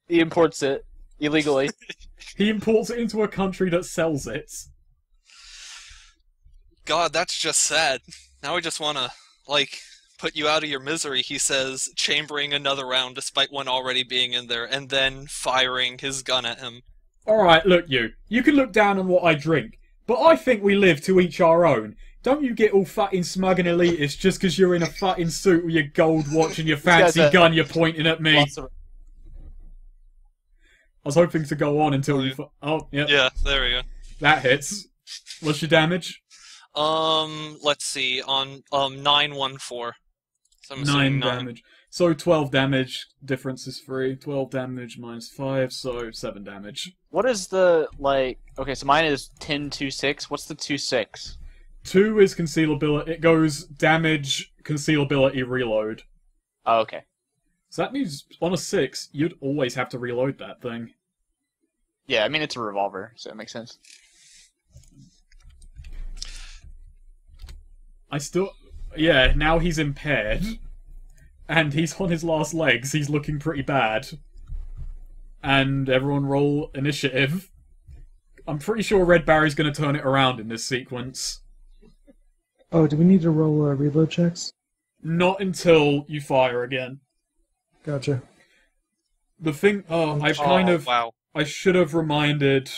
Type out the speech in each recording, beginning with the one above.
He imports it illegally. He imports it into a country that sells it. God, that's just sad. Now I just wanna, like, put you out of your misery, he says, chambering another round despite one already being in there, and then firing his gun at him. Alright, look you. You can look down on what I drink, but I think we live to each our own. Don't you get all fucking smug and elitist just because you're in a fucking suit with your gold watch and your fancy gun you're pointing at me. I was hoping to go on until you... Oh, yeah. Yeah, there we go. That hits. What's your damage? Let's see, on, 914. So I'm 9 damage. So 12 damage, difference is 3. 12 damage minus 5, so 7 damage. What is the, like... Okay, so mine is 10, 2, 6. What's the 2, 6? 2 is concealability. It goes damage, concealability, reload. Oh, okay. So that means on a 6, you'd always have to reload that thing. Yeah, I mean, it's a revolver, so it makes sense. I still... Yeah, now he's impaired. And he's on his last legs. He's looking pretty bad. And everyone roll initiative. I'm pretty sure Red Barry's going to turn it around in this sequence. Oh, do we need to roll reload checks? Not until you fire again. Gotcha. The thing... Oh, I've kind of... Wow. I should have reminded...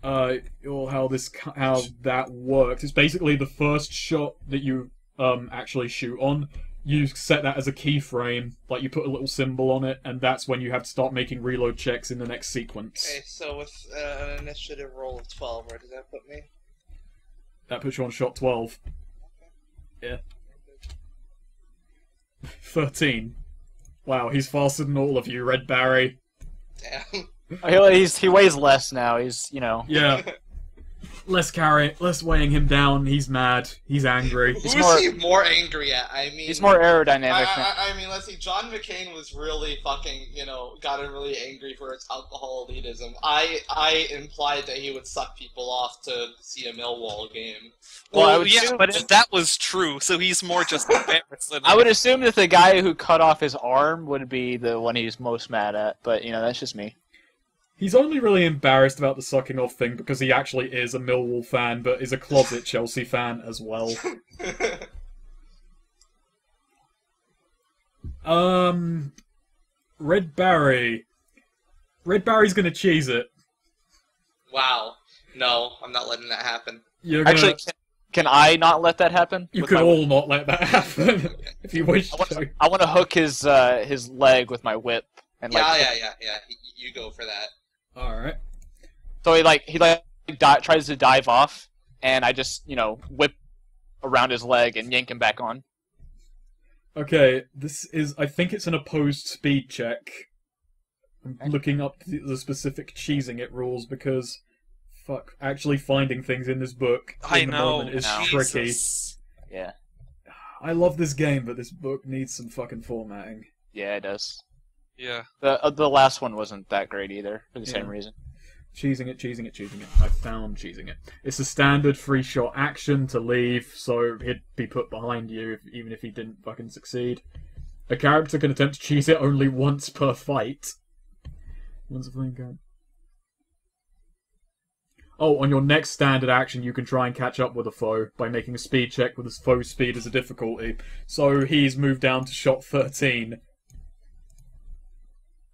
how that works. It's basically the first shot that you actually shoot on. You set that as a keyframe, like you put a little symbol on it, and that's when you have to start making reload checks in the next sequence. Okay, so with an initiative roll of 12, where does that put me? That puts you on shot 12. Yeah. 13. Wow, he's faster than all of you, Red Barry. Damn. He weighs less now. He's, you know... Yeah. Less weighing him down. He's mad. He's angry. Who's he more angry at? I mean, he's more aerodynamic. I mean, let's see. John McCain was really fucking, gotten really angry for his alcohol elitism. I implied that he would suck people off to see a Millwall game. Well, yeah, but if that was true, so he's more just embarrassed than I would assume that the guy who cut off his arm would be the one he's most mad at, but, that's just me. He's only really embarrassed about the sucking off thing because he actually is a Millwall fan, but is a closet Chelsea fan as well. Red Barry. Red Barry's gonna cheese it. Wow. No, I'm not letting that happen. Actually, can I not let that happen? You could all not let that happen if you wish to. I want to hook his leg with my whip. And yeah. You go for that. Alright. So he tries to dive off, and I just, whip around his leg and yank him back on. Okay, I think it's an opposed speed check. I'm looking up the specific cheesing it rules because, fuck, actually finding things in this book in the moment is tricky. Yeah. I love this game, but this book needs some fucking formatting. Yeah, it does. Yeah. The last one wasn't that great either, for the same reason. Cheesing it. I found cheesing it. It's a standard 3-shot action to leave, so he'd be put behind you even if he didn't fucking succeed. A character can attempt to cheese it only once per fight. Once a fleeing character. Oh, on your next standard action, you can try and catch up with a foe by making a speed check with his foe's speed as a difficulty. So he's moved down to shot 13.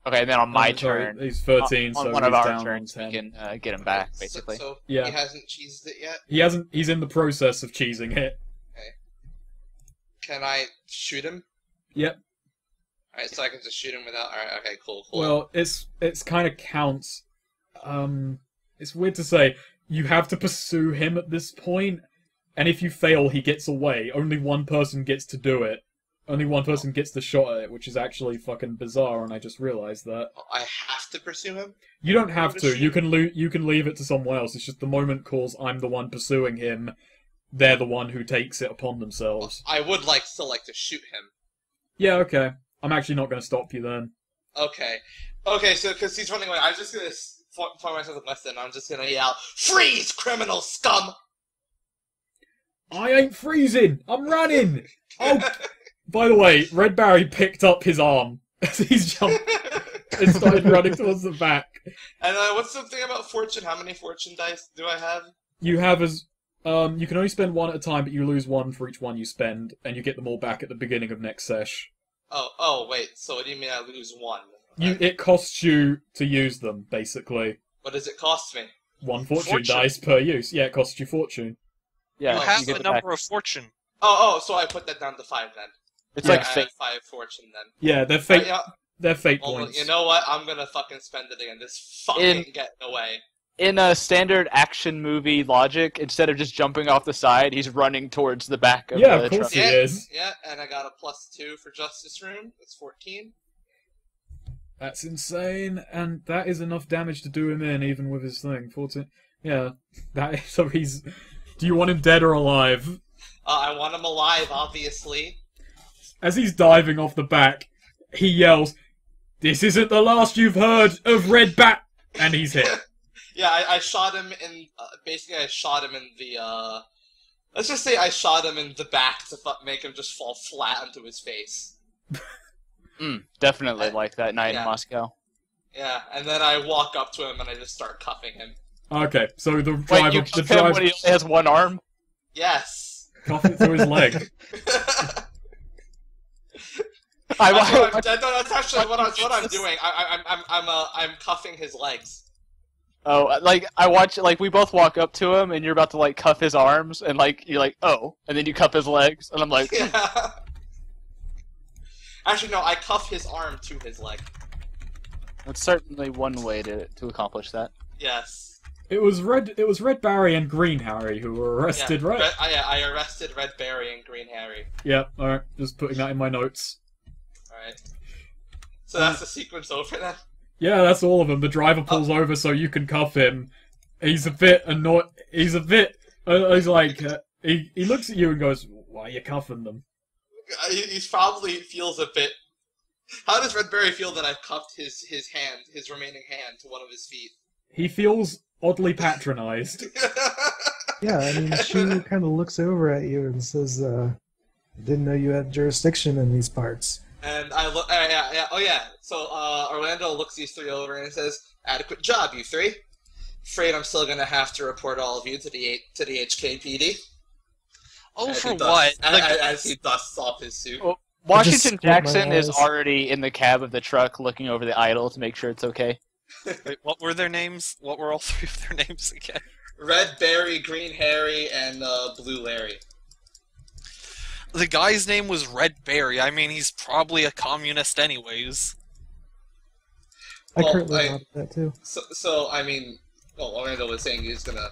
Okay, and then on my turn, he's 13, on so one he's of our down turns, we can get him back, basically. So yeah. He hasn't cheesed it yet? He hasn't. He's in the process of cheesing it. Okay. Can I shoot him? Yep. Alright, so I can just shoot him without... Alright, okay, cool. Well, it's kind of counts. It's weird to say. You have to pursue him at this point, and if you fail, he gets away. Only one person gets to do it. Only one person gets the shot at it, which is actually fucking bizarre, and I just realised that. I have to pursue him? You don't have to. You can leave it to someone else. It's just the moment calls I'm the one pursuing him. They're the one who takes it upon themselves. I would still like to shoot him. Yeah, okay. I'm actually not going to stop you then. Okay. Okay, so because he's running away, I'm just going to find myself in less than. I'm just going to yell, "Freeze, criminal scum!" I ain't freezing! I'm running! Oh... By the way, Red Barry picked up his arm as he's jumped. and started running towards the back. And what's the thing about fortune? How many fortune dice do I have? You have you can only spend one at a time, but you lose one for each one you spend, and you get them all back at the beginning of next sesh. Oh, wait. So what do you mean I lose one? It costs you to use them, basically. What does it cost me? One fortune dice per use. Yeah, it costs you fortune. Yeah, You have get a it number back. of fortune. Oh, so I put that down to 5 then. It's Yeah. like I fate. have 5 fortune then. Yeah, they're fate. Yeah. They're fate Well, points. you know what? I'm gonna fucking spend it again. This fucking getting away. In a standard action movie logic, instead of just jumping off the side, he's running towards the back of Yeah, the of course truck. he is. Yeah, and I got a +2 for Justice Room. That's 14. That's insane, and that is enough damage to do him in, even with his thing. 14. Yeah, so he's. Do you want him dead or alive? I want him alive, obviously. As he's diving off the back, he yells, "This isn't the last you've heard of Red Bat!" And he's hit. Yeah, I shot him in. Basically, I shot him in the. Let's just say I shot him in the back to make him just fall flat onto his face. Definitely like that night yeah. in Moscow. Yeah, and then I walk up to him and I just start cuffing him. Okay, so the Wait, driver, you the cuff him driver when he only has one arm? Yes. cuffed it through his leg. That's actually what I'm doing. I'm cuffing his legs. Oh, like I watch, like we both walk up to him, and you're about to like cuff his arms, and like you're like, oh, and then you cuff his legs, and I'm like, Yeah. Actually, no. I cuff his arm to his leg. that's certainly one way to accomplish that. Yes. It was Red Barry and Green Harry who were arrested, Yeah. right? I arrested Red Barry and Green Harry. Yeah, alright, just putting that in my notes. Alright. So that's the sequence over then? Yeah, that's all of them. The driver pulls over so you can cuff him. He's a bit annoyed. He's a bit. He's like. He looks at you and goes, "Why are you cuffing them?" He probably feels a bit... How does Red Barry feel that I've cuffed his remaining hand to one of his feet? He feels oddly patronized. Yeah, I mean, she kind of looks over at you and says, "I didn't know you had jurisdiction in these parts." And I look... yeah. So Orlando looks these three over and says, "Adequate job, you three. Afraid I'm still gonna have to report all of you to the HKPD." Oh, As for he what? as he dusts off his suit. Well, just Washington squint my Jackson is eyes. already in the cab of the truck, looking over the idol to make sure it's okay. Wait, what were their names? What were all three of their names again? Red Barry, Green Harry, and Blue Larry. The guy's name was Red Barry. I mean, he's probably a communist anyways. I Well, currently I- got that too. So I mean, well, Orlando was saying he's gonna,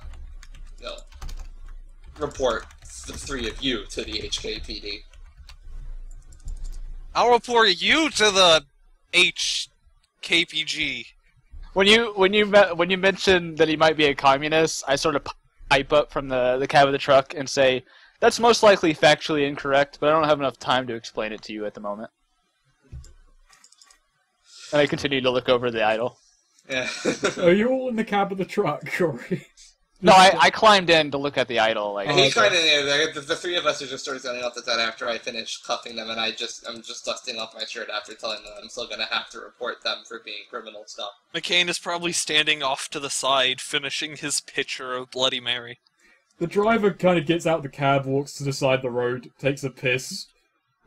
report the three of you to the HKPD. I'll report you to the HKPG. When you mention that he might be a communist, I sort of pipe up from the cab of the truck and say, "That's most likely factually incorrect, but I don't have enough time to explain it to you at the moment." And I continue to look over the idol. Yeah. Are you all in the cab of the truck, Corey? No, I climbed in to look at the idol. Like, And he kind of the three of us are just sort of standing off the set after I finish cuffing them, and I'm just dusting off my shirt after telling them I'm still gonna have to report them for being criminal stuff. McCain is probably standing off to the side, finishing his pitcher of Bloody Mary. The driver kind of gets out the cab, walks to the side of the road, takes a piss,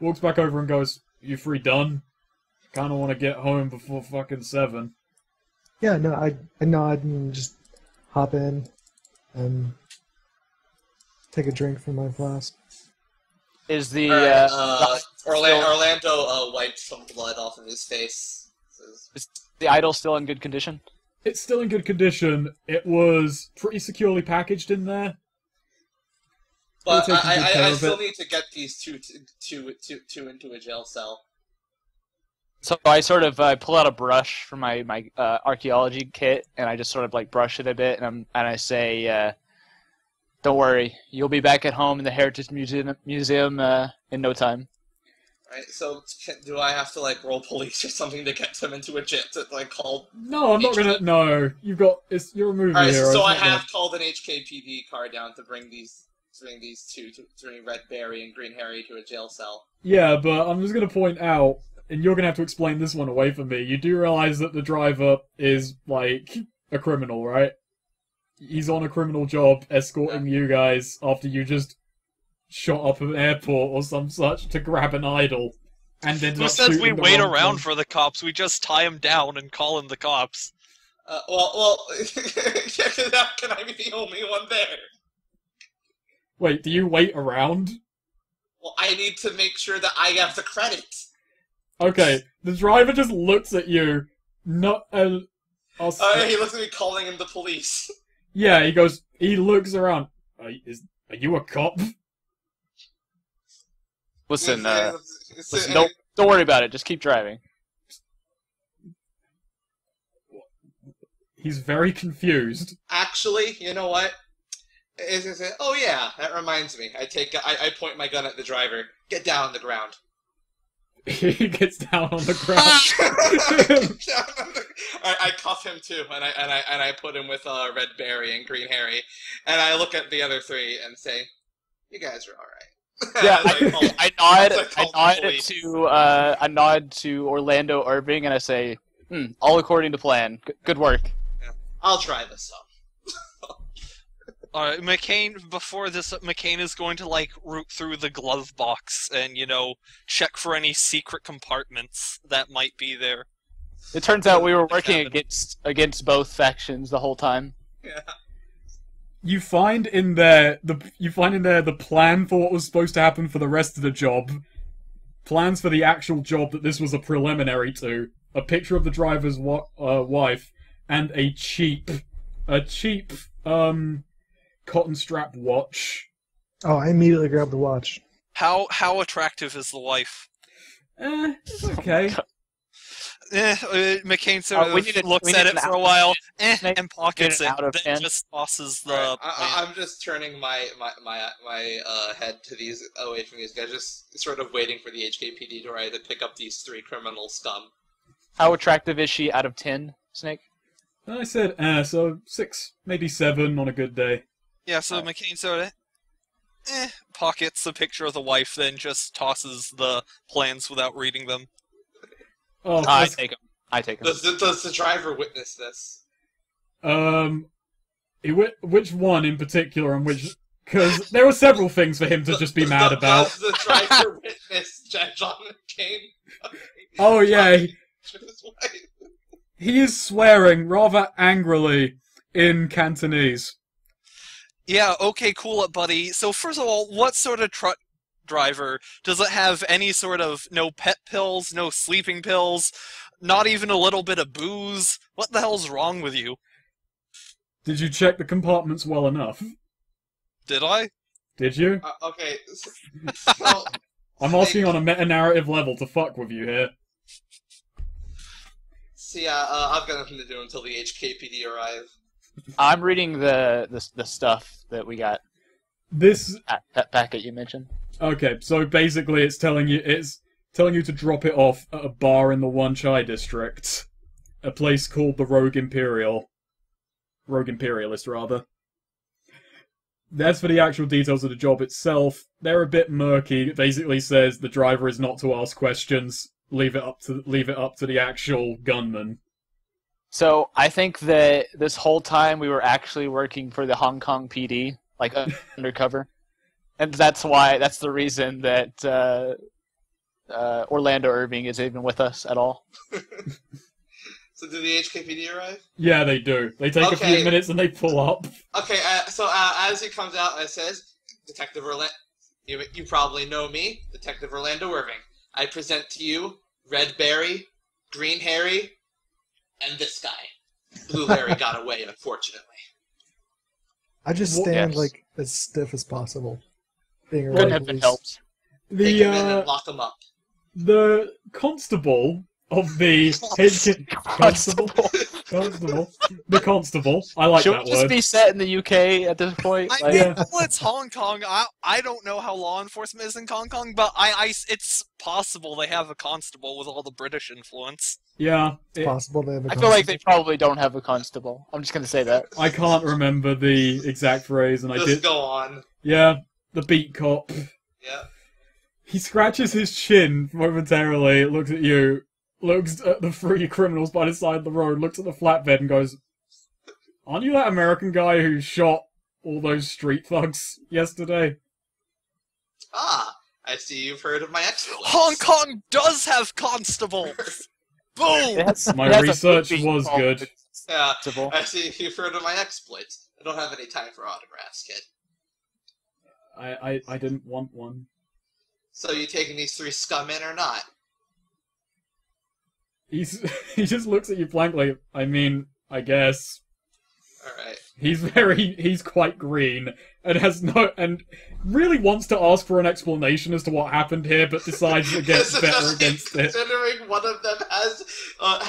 walks back over and goes, "You three done? Kind of want to get home before fucking 7." Yeah, no, I nod and just hop in and take a drink from my flask. is the Orlando wiped some blood off of his face. Says, is the idol still in good condition? It's still in good condition. It was pretty securely packaged in there. But We'll take good care I of still it. need to get these two into a jail cell. So I sort of pull out a brush from my archaeology kit, and I just sort of like brush it a bit, and I say, "Don't worry, you'll be back at home in the Heritage Museum in no time." Right. So do I have to like roll police or something to get them into a jail to like call? No, I'm not gonna. No, you're a movie All right. hero. So it's I not gonna- have called an HKPD car down to bring these two, to bring Red Barry and Green Harry to a jail cell. Yeah, but I'm just gonna point out and you're gonna have to explain this one away from me. You do realize that the driver is, like, a criminal, right? He's on a criminal job escorting you guys after you just shot up an airport or some such to grab an idol. And then Who says we wait around for the cops? We just tie him down and call in the cops. Well, can I be the only one there? Wait, do you wait around? Well, I need to make sure that I have the credit. Okay, the driver just looks at you, not he looks at me calling in the police. Yeah, he looks around. Are you a cop? Listen, don't worry about it. Just keep driving. He's very confused. Actually, you know what? Oh yeah, that reminds me. I point my gun at the driver. Get down on the ground. He gets down on the ground. I cuff him too, and I put him with Red Berry and Green Harry, and I look at the other three and say, "You guys are all right." Yeah, I nod to Orlando Irving, and I say, "All according to plan. Good work." Yeah. I'll try this up. Alright, McCain is going to, like, root through the glove box and, check for any secret compartments that might be there. It turns out we were working against both factions the whole time. Yeah. You find in there the plan for what was supposed to happen for the rest of the job. Plans for the actual job that this was a preliminary to. A picture of the driver's wife and a cheap cotton strap watch. Oh, I immediately grabbed the watch. How attractive is the wife? It's okay. McCain sort of looks at it for a while, and pockets it, then just tosses the... Right. I'm just turning my head to away from these guys, just sort of waiting for the HKPD to arrive to pick up these three criminal scum. How attractive is she out of 10, Snake? I said, so 6, maybe 7 on a good day. Yeah, so McCain sort of pockets the picture of the wife, then just tosses the plans without reading them. Oh, I take him. Does the driver witness this? Which one in particular, and which? Because there were several things for him to just be mad about. Does the driver witness John McCain? Oh yeah, he is swearing rather angrily in Cantonese. Yeah, okay, cool it, buddy. So first of all, what sort of truck driver? Does it have any sort of no pet pills, no sleeping pills, not even a little bit of booze? What the hell's wrong with you? Did you check the compartments well enough? Did I? Did you? Okay. So, I'm asking on a meta-narrative level to fuck with you here. See, I've got nothing to do until the HKPD arrive. I'm reading the stuff that we got. That packet you mentioned. Okay, so basically it's telling you to drop it off at a bar in the One Chai district, a place called the Rogue Imperialist rather. As for the actual details of the job itself, they're a bit murky. It basically says the driver is not to ask questions. Leave it up to the actual gunman. So I think that this whole time we were actually working for the Hong Kong PD, like undercover, and that's the reason that Orlando Irving is even with us at all. So do the HKPD arrive? Yeah, they do. They take a few minutes and they pull up. Okay, so as he comes out, it says, Detective Orlando, you probably know me, Detective Orlando Irving. I present to you Red Berry, Green Harry, and this guy. Blue Larry got away, unfortunately. I just stand like as stiff as possible. Being Couldn't have been helped. Take him in and lock him up. The constable of the constable. I like Should that we just word. be set in the UK at this point? I mean, well, it's Hong Kong. I don't know how law enforcement is in Hong Kong, but it's possible they have a constable with all the British influence. Yeah, it's possible they have a I feel like they probably don't have a constable. I'm just gonna say that. I can't remember the exact phrase, and Just go on. Yeah, the beat cop. Yeah. He scratches his chin momentarily, looks at you, looks at the three criminals by the side of the road, looks at the flatbed and goes, "Aren't you that American guy who shot all those street thugs yesterday?" Ah, I see you've heard of my exploits. Hong Kong does have constables! Boom! My research was good. Yeah, Constable. I see you've heard of my exploits. I don't have any time for autographs, kid. I didn't want one. So you taking these three scum in or not? He just looks at you blankly. I mean, I guess. Alright. He's quite green and really wants to ask for an explanation as to what happened here, but decides against better against it. Considering one of them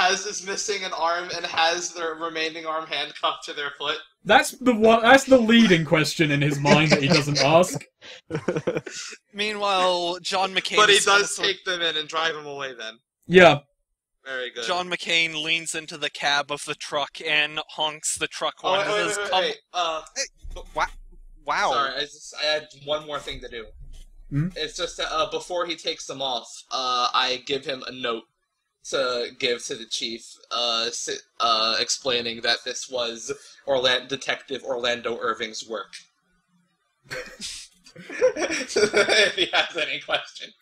is missing an arm and has their remaining arm handcuffed to their foot. That's the leading question in his mind that he doesn't ask. Meanwhile, John McCain... But he does take them in and drive them away then. Yeah. Very good. John McCain leans into the cab of the truck and honks the truck Oh, horn. wait. Wow. Sorry, I had one more thing to do. Hmm? It's just that before he takes them off, I give him a note to give to the chief, explaining that this was Detective Orlando Irving's work. If he has any questions.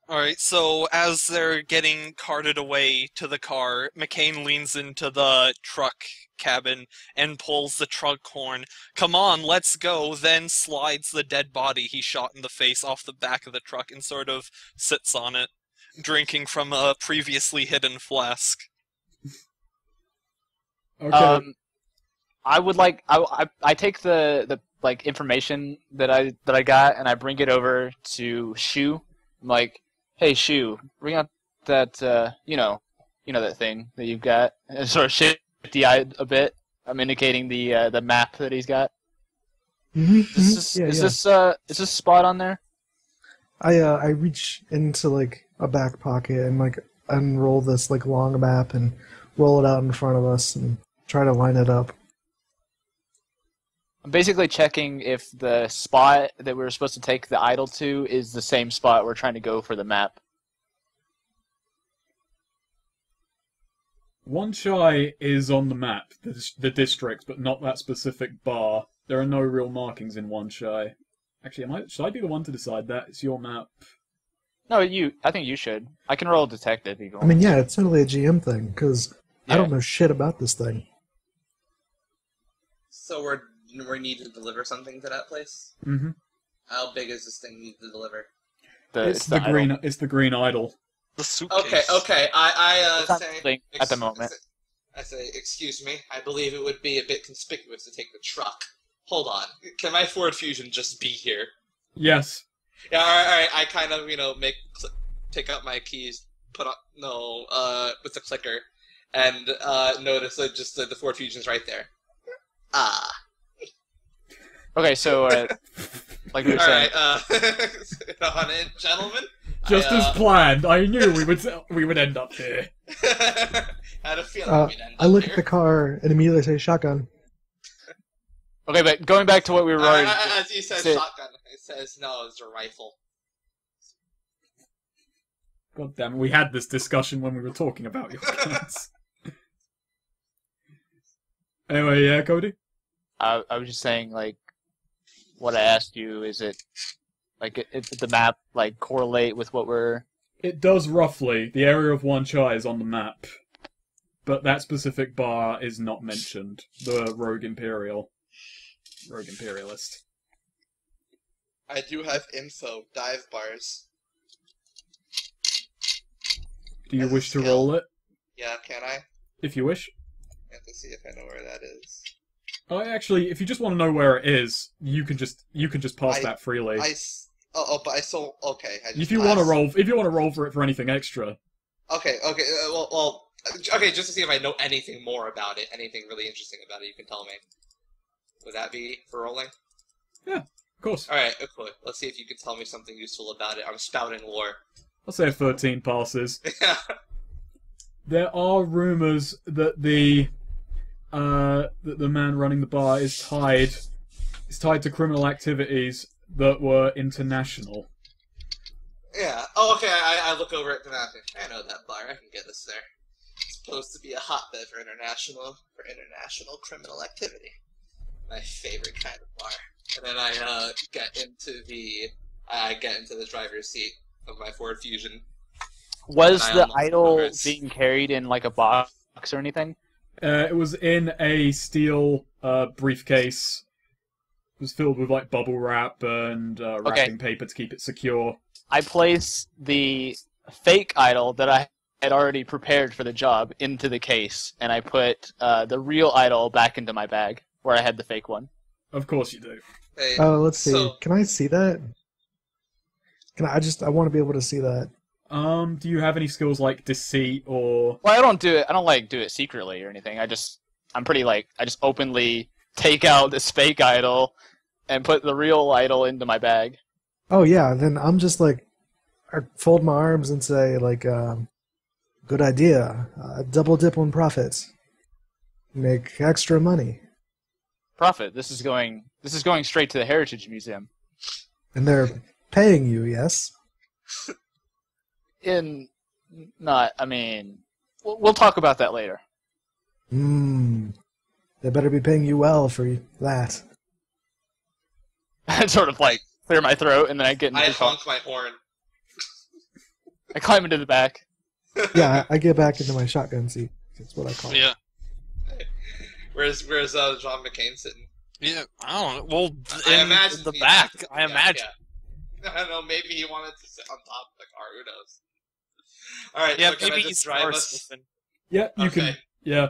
Alright, so as they're getting carted away to the car, McCain leans into the truck cabin and pulls the truck horn. "Come on, let's go," then slides the dead body he shot in the face off the back of the truck and sort of sits on it, drinking from a previously hidden flask. Okay. I would like I take the like information that I got and I bring it over to Shu. I'm like, "Hey Shu, bring out that you know that thing that you've got." And sort of shifty-eyed a bit. I'm indicating the map that he's got. Is this spot on there? I reach into like a back pocket and like unroll this like long map and roll it out in front of us and try to line it up. I'm basically checking if the spot that we were supposed to take the idol to is the same spot we're trying to go for the map. Wan Chai is on the map, the district, but not that specific bar. There are no real markings in Wan Chai. Actually, should I be the one to decide that? It's your map. No, I think you should. I can roll detective if you want. I mean, yeah, it's totally a GM thing because I Yeah. don't know shit about this thing. So we need to deliver something to that place? Mm-hmm. How big is this thing need to deliver? It's the green. idol. It's the green idol. The suitcase. Okay. I It's not say something at the moment. I say, excuse me. I believe it would be a bit conspicuous to take the truck. Hold on. Can my Ford Fusion just be here? Yes. Yeah. All right. I kind of take out my keys, with the clicker, and notice that just the Ford Fusion's right there. Ah. Okay, so like we were All saying, right. On it, gentlemen. Just as planned. I knew we would end up here. I had a feeling we'd end I up look here. at the car and immediately say shotgun. okay, but going back to what we were already. As you said, Sit. shotgun. It says no, it's a rifle. God damn it, we had this discussion when we were talking about your guns. Anyway, yeah, Cody? I was just saying, like, what I asked you is it the map like correlate with what we're. It does roughly. The area of Wan Chai is on the map. But that specific bar is not mentioned. The Rogue Imperialist. I do have info. Dive bars. Do you As a wish to skill. roll it? Yeah, can I? If you wish. I have to see if I know where that is. Actually, if you just want to know where it is, you can just pass that freely. But I still okay. If you want to roll for it for anything extra. Okay. Okay. Just to see if I know anything more about it, anything really interesting about it, you can tell me. Would that be for rolling? Yeah, of course. All right. Okay. Let's see if you can tell me something useful about it. I'm spouting lore. I'll say 13 passes. Yeah. There are rumors that the man running the bar is tied to criminal activities that were international. Yeah. Oh, okay. I look over at the map. I know that bar. I can get us there. It's supposed to be a hotbed for international criminal activity. My favorite kind of bar. And then I get into the driver's seat of my Ford Fusion. Was And I the almost idol remember it's- being carried in like a box or anything? It was in a steel briefcase. It was filled with like bubble wrap and wrapping paper to keep it secure. I place the fake idol that I had already prepared for the job into the case, and I put the real idol back into my bag where I had the fake one. Of course you do. Hey, Oh, let's see. so- Can I see that? I want to be able to see that. Do you have any skills like deceit or... Well, I don't do it secretly or anything. I just openly take out this fake idol and put the real idol into my bag. Oh yeah, then I'm just like, I fold my arms and say like, good idea. Double dip on profits. Make extra money. Profit. This is going straight to the Heritage Museum. And they're paying you, yes? We'll talk about that later. They better be paying you well for that. I sort of like clear my throat, and then I get into I the car. honk my horn. I climb into the back. Yeah, I get back into my shotgun seat. That's what I call it. Yeah. Where's John McCain sitting? Yeah, I don't know. Well, I in imagine the he- back, I yeah, imagine. Yeah. I don't know. Maybe he wanted to sit on top of the car. Who knows? All right. Yeah, so can maybe I he's just drive car us? sniffing. Yeah, you can... Okay. Yeah.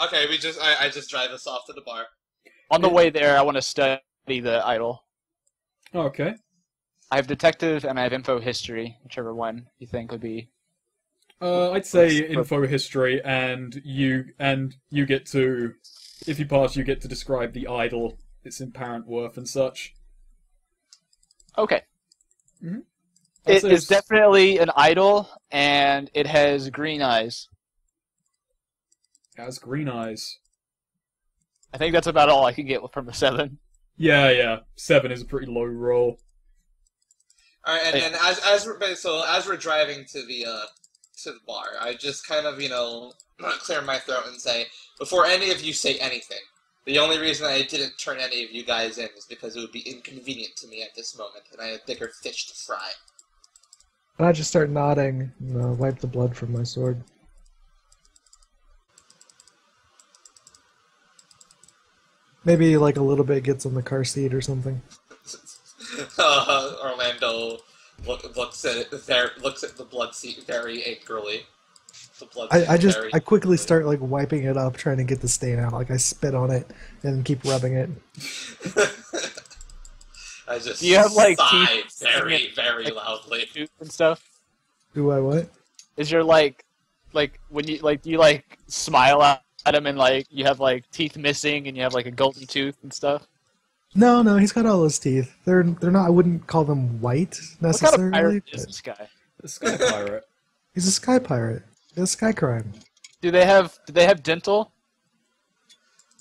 Okay. I just drive us off to the bar. On the way there, I want to study the idol. Okay. I have detective and I have info history, whichever one you think would be. I'd say info history, and you get to, if you pass, you get to describe the idol, its apparent worth and such. Okay. Mm-hmm. It is definitely an idol, and it has green eyes. Has green eyes. I think that's about all I can get from the 7. Yeah. 7 is a pretty low roll. All right, and then as we're driving to the bar, I just kind of clear my throat and say, before any of you say anything, the only reason I didn't turn any of you guys in is because it would be inconvenient to me at this moment, and I had bigger fish to fry. And I just start nodding and wipe the blood from my sword. Maybe like a little bit gets on the car seat or something. Orlando looks at the blood seat very angrily. The blood I quickly start like wiping it up, trying to get the stain out. Like I spit on it and keep rubbing it. I just Do you have, like, sigh teeth very, very loudly. Tooth and stuff. Do I what? Is your like when you do you like smile at him and like you have like teeth missing and you have like a golden tooth and stuff? No, he's got all his teeth. They're not. I wouldn't call them white What kind of necessarily. pirate is but this guy? The Sky Pirate. he's a sky pirate. He does sky crime. Do they have dental?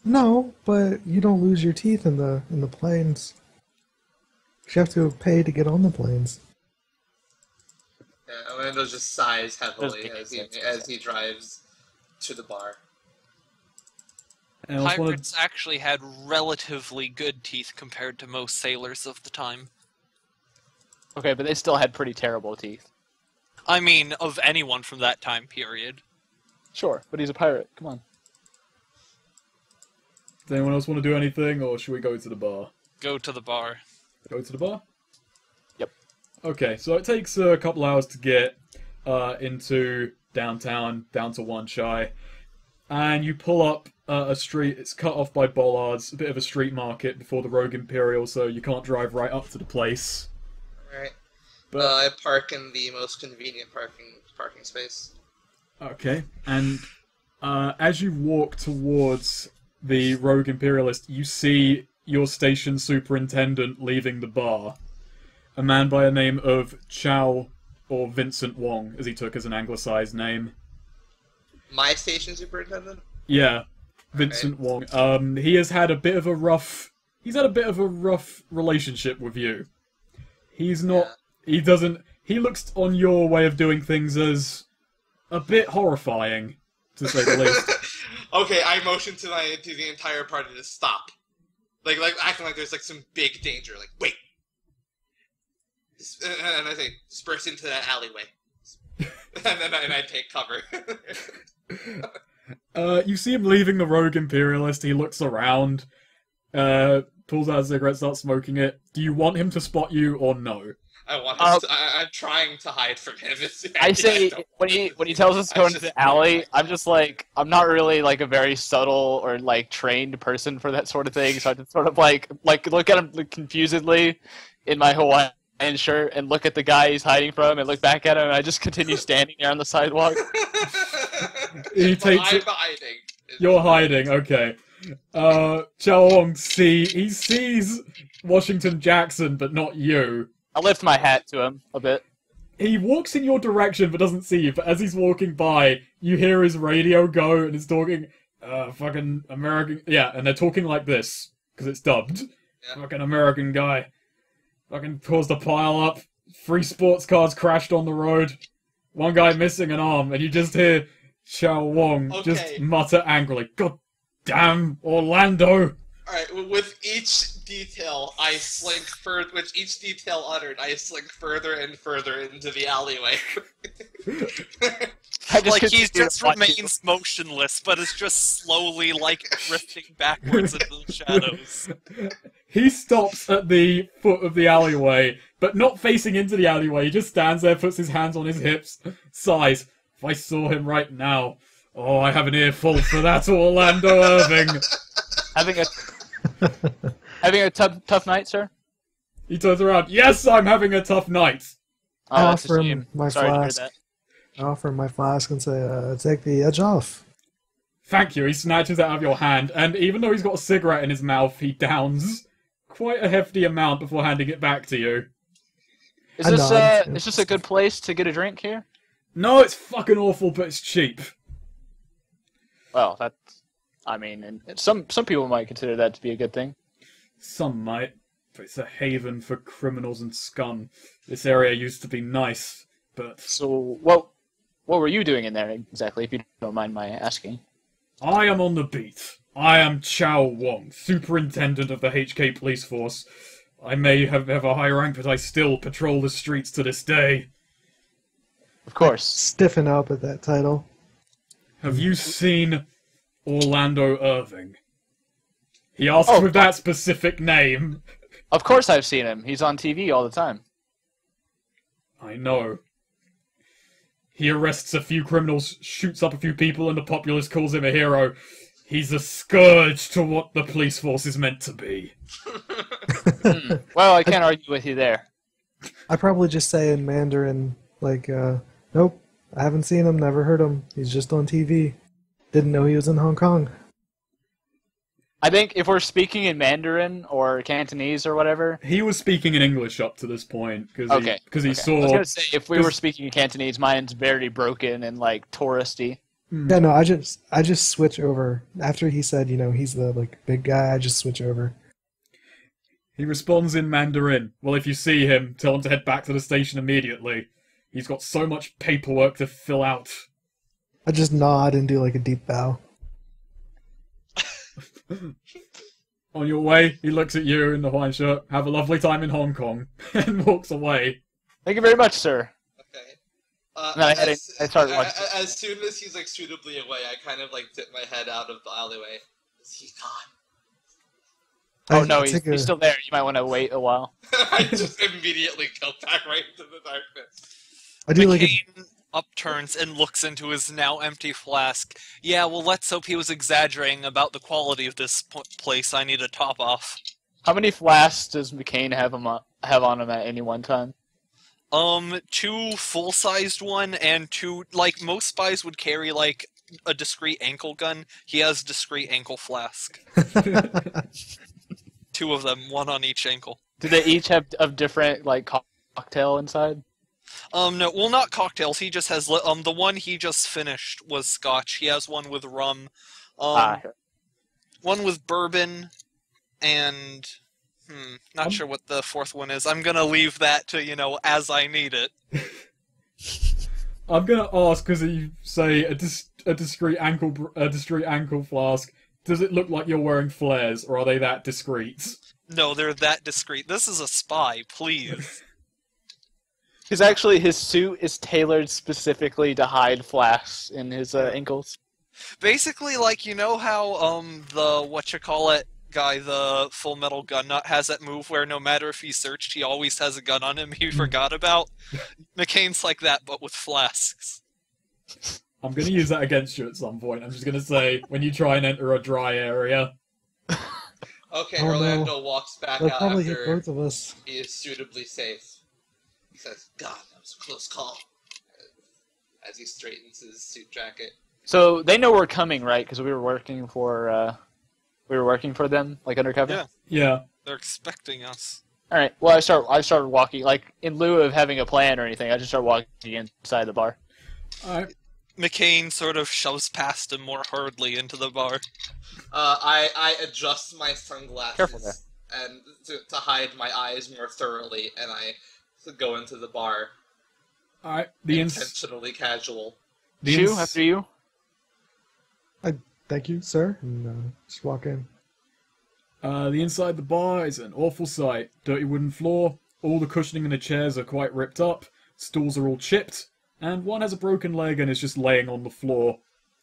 No, but you don't lose your teeth in the planes. You have to pay to get on the planes. Yeah, Orlando just sighs heavily Doesn't make as he drives to the bar. And I also wanna- Pirates actually had relatively good teeth compared to most sailors of the time. Okay, but they still had pretty terrible teeth. I mean, of anyone from that time period. Sure, but he's a pirate. Come on. Does anyone else want to do anything, or should we go to the bar? Go to the bar. Go to the bar? Yep. Okay, so it takes a couple hours to get into downtown, down to One Chai. And you pull up a street, it's cut off by bollards, a bit of a street market before the Rogue Imperial, so you can't drive right up to the place. Alright. But I park in the most convenient parking space. okay, and as you walk towards the Rogue Imperialist, you see your station superintendent leaving the bar. A man by the name of Chow, or Vincent Wong, as he took as an anglicized name. My station superintendent? Yeah, Vincent Wong. He has had a bit of a rough... He's had a bit of a rough relationship with you. He's not... He doesn't... He looks on your way of doing things as a bit horrifying, to say the least. Okay, I motion to the entire party to stop. Like acting like there's like some big danger. Like, wait. And I say, disperse into that alleyway. and I take cover. You see him leaving the rogue imperialist. He looks around, pulls out a cigarette, starts smoking it. Do you want him to spot you or no? I want him I'm trying to hide from him. I say when he tells us to go into the alley, I'm just like, I'm not really like a very subtle or like trained person for that sort of thing, so I just sort of like look at him confusedly in my Hawaiian shirt and look at the guy he's hiding from and look back at him, and I just continue standing there on the sidewalk. He takes I'm hiding. You're hiding, okay. Chow Wong he sees Washington Jackson, but not you. I lift my hat to him a bit. He walks in your direction but doesn't see you, but as he's walking by, you hear his radio go and it's talking, fucking American... Yeah, and they're talking like this, because it's dubbed. Yeah. Fucking American guy. Fucking caused a pile up. 3 sports cars crashed on the road. 1 guy missing an arm, and you just hear Chow Wong just mutter angrily, God damn, Orlando! Alright, with each detail I slink further, with each detail uttered, I slink further and further into the alleyway. Like he just remains motionless, but is just slowly, like, drifting backwards into the shadows. He stops at the foot of the alleyway, but not facing into the alleyway. He just stands there, puts his hands on his hips, sighs. If I saw him right now, oh, I have an earful for that Orlando Irving. Having a tough night, sir? He turns around. Yes, I'm having a tough night. Oh, I that's a offer him shame. my Sorry flask. to hear that. I offer him my flask and say, take the edge off. Thank you. He snatches it out of your hand, and even though he's got a cigarette in his mouth, he downs quite a hefty amount before handing it back to you. Is this a good place to get a drink here? No, it's fucking awful, but it's cheap. Well, and some people might consider that to be a good thing. Some might, but it's a haven for criminals and scum. This area used to be nice, but... So, what were you doing in there exactly, if you don't mind my asking? I am on the beat. I am Chow Wong, Superintendent of the HK Police Force. I may have a high rank, but I still patrol the streets to this day. Of course. Stiffen up at that title. Have you seen Orlando Irving? He asked with that specific name. Of course I've seen him. He's on TV all the time. I know. He arrests a few criminals, shoots up a few people, and the populace calls him a hero. He's a scourge to what the police force is meant to be. Well, I can't argue with you there. I probably just say in Mandarin, like, nope, I haven't seen him, never heard him. He's just on TV. Didn't know he was in Hong Kong. I think if we're speaking in Mandarin or Cantonese or whatever... He was speaking in English up to this point, because he saw... I was going to say, if we were speaking in Cantonese, mine's very broken and, like, touristy. Yeah, no, I just switch over. After he said, he's the, like, big guy, I just switch over. He responds in Mandarin. Well, if you see him, tell him to head back to the station immediately. He's got so much paperwork to fill out. I just nod and do, like, a deep bow. On your way, he looks at you in the Hawaiian shirt. Have a lovely time in Hong Kong, and walks away. Thank you very much, sir. Okay. As as soon as he's like suitably away, I kind of like dip my head out of the alleyway. Is he gone? Oh no, he's still there. You might want to wait a while. I just immediately go back right into the darkness. I do McCain upturns and looks into his now empty flask. Yeah, well, let's hope he was exaggerating about the quality of this place. I need a top off. How many flasks does McCain have on him at any one time? 2 full-sized one and 2, like, most spies would carry, like, a discreet ankle gun. He has a discreet ankle flask. 2 of them, 1 on each ankle. Do they each have a different, like, cocktail inside? No, well, not cocktails. He just has, the one he just finished was scotch. He has one with rum, one with bourbon, and Not sure what the fourth one is. I'm gonna leave that to, as I need it. I'm gonna ask because you say a discreet ankle flask. Does it look like you're wearing flares, or are they that discreet? No, they're that discreet. This is a spy, please. Because actually, his suit is tailored specifically to hide flasks in his ankles. Basically, like, you know how the whatchamacallit guy, the Full Metal Gun Nut, has that move where no matter if he's searched, he always has a gun on him he forgot about? McCain's like that, but with flasks. I'm gonna use that against you at some point. I'm just gonna say, when you try and enter a dry area... Okay, Oh, no. Orlando walks back They'll out probably hit after both of us. he is suitably safe. He says, God, that was a close call. As he straightens his suit jacket. So they know we're coming, right? Because we were working for them, like undercover. Yeah. Yeah. They're expecting us. All right. Well, I started walking, like in lieu of having a plan or anything. I just started walking inside the bar. Alright. McCain sort of shoves past him more hurriedly into the bar. I adjust my sunglasses Careful there. and to hide my eyes more thoroughly, and I go into the bar. Alright. Intentionally casual. Shu, after you. Thank you, sir. And just walk in. The inside the bar is an awful sight. Dirty wooden floor, all the cushioning in the chairs are quite ripped up, stools are all chipped, and one has a broken leg and is just laying on the floor.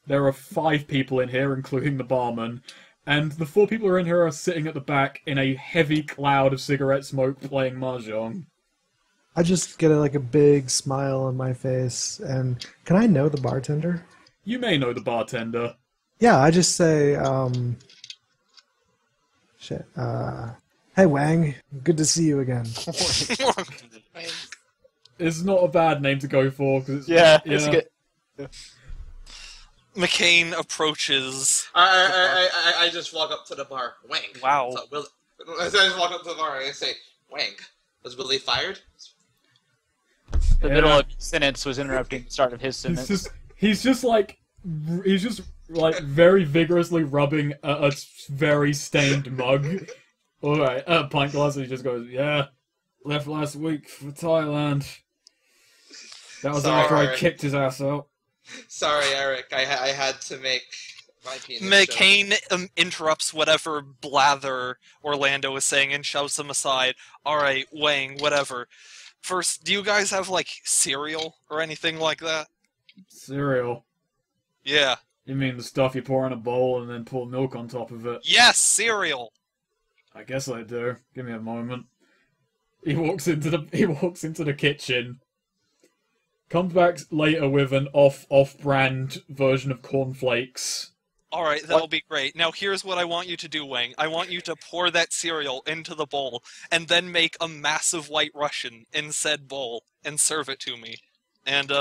There are 5 people in here, including the barman, and the 4 people who are in here are sitting at the back in a heavy cloud of cigarette smoke playing mahjong. I just get a big smile on my face, and can I know the bartender? You may know the bartender. Yeah, I just say, hey Wang, good to see you again. It's not a bad name to go for, because It's good. McCain approaches. I just walk up to the bar. Wang. Wow. I just walk up to the bar and I say, Wang, was Willie fired? The middle of his sentence was interrupting the start of his sentence. He's just very vigorously rubbing a very stained mug. Alright, pint glass, and he just goes, yeah, left last week for Thailand. That was after I kicked his ass out. Sorry, Erik, I had to make my penis McCain interrupts whatever blather Orlando is saying and shoves him aside. Alright, Wang, whatever. First, do you guys have, cereal or anything like that? Cereal? Yeah. You mean the stuff you pour in a bowl and then pour milk on top of it? Yes, cereal! I guess I do. Give me a moment. He walks into the kitchen. Comes back later with an off-brand version of cornflakes. Alright, that'll be great. Now here's what I want you to do, Wang. I want you to pour that cereal into the bowl, and then make a massive white Russian in said bowl, and serve it to me. And,